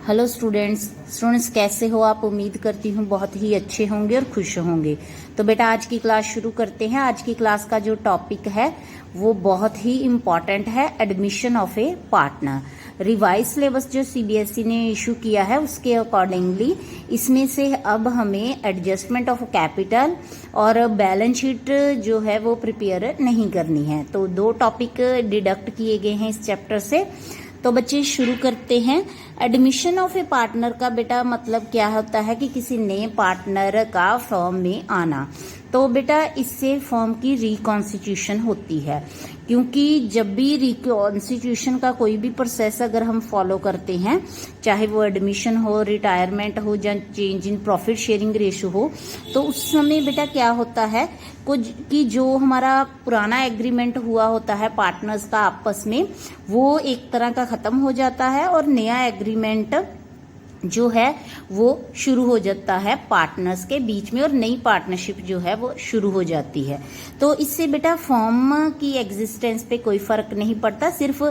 Hello students कैसे हो आप। उम्मीद करती हूँ बहुत ही अच्छे होंगे और खुश होंगे। तो बेटा आज की क्लास शुरू करते हैं। आज की क्लास का जो टॉपिक है वो बहुत ही इम्पॉर्टेंट है, admission of A partner. Revise syllabus जो सीबीएसई ने इशू किया है उसके अकॉर्डिंगली इसमें से अब हमें एडजस्टमेंट ऑफ कैपिटल और बैलेंस शीट जो है वो प्रिपेयर नहीं करनी है। तो दो टॉपिक डिडक्ट किए गए हैं इस चैप्टर से। तो बच्चे शुरू करते हैं। एडमिशन ऑफ ए पार्टनर का बेटा मतलब क्या होता है कि किसी नए पार्टनर का फर्म में आना। तो बेटा इससे फर्म की रिकॉन्स्टिट्यूशन होती है, क्योंकि जब भी रिकॉन्स्टिट्यूशन का कोई भी प्रोसेस अगर हम फॉलो करते हैं, चाहे वो एडमिशन हो, रिटायरमेंट हो या change in profit sharing ratio हो, तो उस समय बेटा क्या होता है कुछ कि जो हमारा पुराना एग्रीमेंट हुआ होता है पार्टनर्स का आपस में, वो एक तरह का खत्म हो जाता है और नया एग्रीमेंट जो है वो शुरू हो जाता है पार्टनर्स के बीच में और नई पार्टनरशिप जो है वो शुरू हो जाती है। तो इससे बेटा फर्म की एग्जिस्टेंस पे कोई फर्क नहीं पड़ता, सिर्फ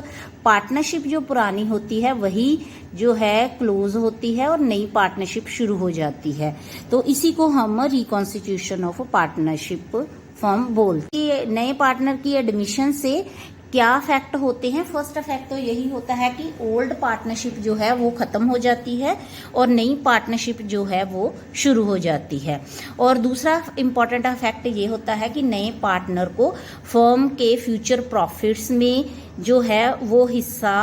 पार्टनरशिप जो पुरानी होती है वही जो है क्लोज होती है और नई पार्टनरशिप शुरू हो जाती है। तो इसी को हम रिकॉन्स्टिट्यूशन ऑफ पार्टनरशिप फर्म बोलते हैं। नए पार्टनर की एडमिशन से क्या इफेक्ट होते हैं? फर्स्ट इफेक्ट तो यही होता है कि ओल्ड पार्टनरशिप जो है वो खत्म हो जाती है और नई पार्टनरशिप जो है वो शुरू हो जाती है। और दूसरा इंपॉर्टेंट इफेक्ट ये होता है कि नए पार्टनर को फर्म के फ्यूचर प्रॉफिट्स में जो है वो हिस्सा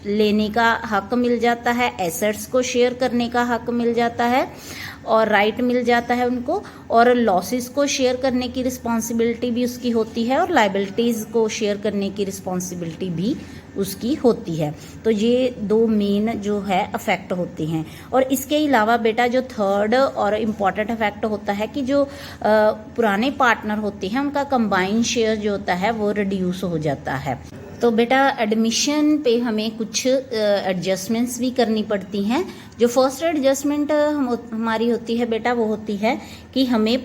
लेने का हक मिल जाता है, एसेट्स को शेयर करने का हक मिल जाता है और राइट मिल जाता है उनको, और लॉसेस को शेयर करने की रिस्पॉन्सिबिलिटी भी उसकी होती है और लाइबिलिटीज को शेयर करने की रिस्पॉन्सिबिलिटी भी उसकी होती है। तो ये दो मेन जो है अफेक्ट होते हैं। और इसके अलावा बेटा जो थर्ड और इम्पॉर्टेंट अफेक्ट होता है कि जो पुराने पार्टनर होते हैं उनका कंबाइंड शेयर जो होता है वो रिड्यूस हो जाता है। तो बेटा एडमिशन पे हमें कुछ एडजस्टमेंट्स भी करनी पड़ती हैं। जो फर्स्ट एडजस्टमेंट हमारी होती है बेटा वो होती है कि हमें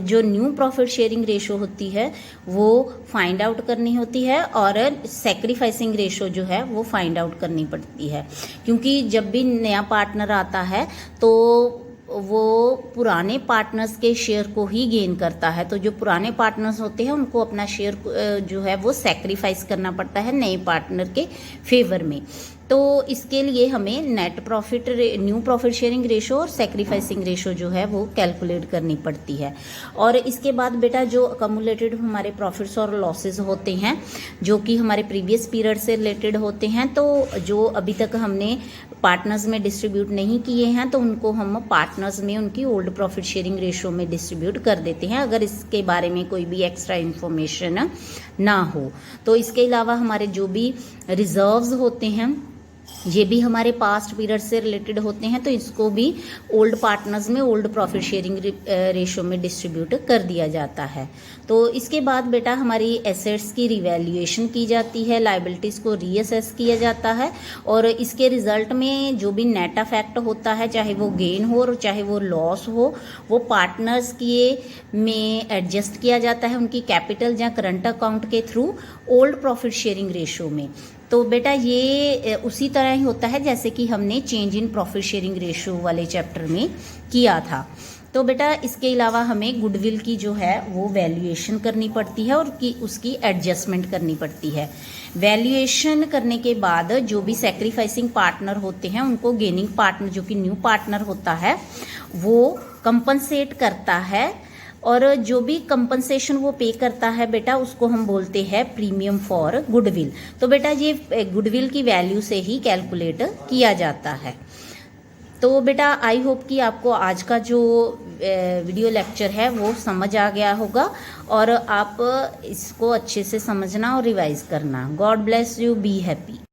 जो न्यू प्रॉफिट शेयरिंग रेशो होती है वो फाइंड आउट करनी होती है और सैक्रिफाइसिंग रेशो जो है वो फाइंड आउट करनी पड़ती है, क्योंकि जब भी नया पार्टनर आता है तो वो पुराने पार्टनर्स के शेयर को ही गेन करता है। तो जो पुराने पार्टनर्स होते हैं उनको अपना शेयर जो है वो सैक्रिफाइस करना पड़ता है नए पार्टनर के फेवर में। तो इसके लिए हमें net profit, new profit sharing ratio और सैक्रिफाइसिंग रेशो जो है वो कैलकुलेट करनी पड़ती है। और इसके बाद बेटा जो अकमुलेटेड हमारे प्रॉफिट्स और लॉसेस होते हैं जो कि हमारे प्रीवियस पीरियड से रिलेटेड होते हैं, तो जो अभी तक हमने पार्टनर्स में डिस्ट्रीब्यूट नहीं किए हैं तो उनको हम पार्टनर्स में उनकी ओल्ड प्रॉफिट शेयरिंग रेशो में डिस्ट्रीब्यूट कर देते हैं, अगर इसके बारे में कोई भी एक्स्ट्रा इन्फॉर्मेशन ना हो। तो इसके अलावा हमारे जो भी रिजर्व्स होते हैं ये भी हमारे पास्ट पीरियड से रिलेटेड होते हैं, तो इसको भी ओल्ड पार्टनर्स में ओल्ड प्रॉफिट शेयरिंग रेशो में डिस्ट्रीब्यूट कर दिया जाता है। तो इसके बाद बेटा हमारी एसेट्स की रिवैल्यूएशन की जाती है, लाइबिलिटीज को रीअसेस किया जाता है और इसके रिजल्ट में जो भी नेट इफेक्ट होता है, चाहे वो गेन हो और चाहे वो लॉस हो, वो पार्टनर्स के में एडजस्ट किया जाता है उनकी कैपिटल या करंट अकाउंट के through old profit sharing ratio में। तो बेटा ये उसी तरह ही होता है जैसे कि हमने change in profit sharing ratio वाले चैप्टर में किया था। तो बेटा इसके अलावा हमें गुडविल की जो है वो वैल्यूएशन करनी पड़ती है और उसकी एडजस्टमेंट करनी पड़ती है। वैल्यूएशन करने के बाद जो भी सैक्रिफाइसिंग पार्टनर होते हैं उनको गेनिंग पार्टनर जो कि न्यू पार्टनर होता है वो कंपनसेट करता है, और जो भी कंपनसेशन वो पे करता है बेटा उसको हम बोलते हैं प्रीमियम फॉर गुडविल। तो बेटा ये गुडविल की वैल्यू से ही कैलकुलेट किया जाता है। तो बेटा आई होप कि आपको आज का जो वीडियो लेक्चर है वो समझ आ गया होगा और आप इसको अच्छे से समझना और रिवाइज करना। God bless you, be happy.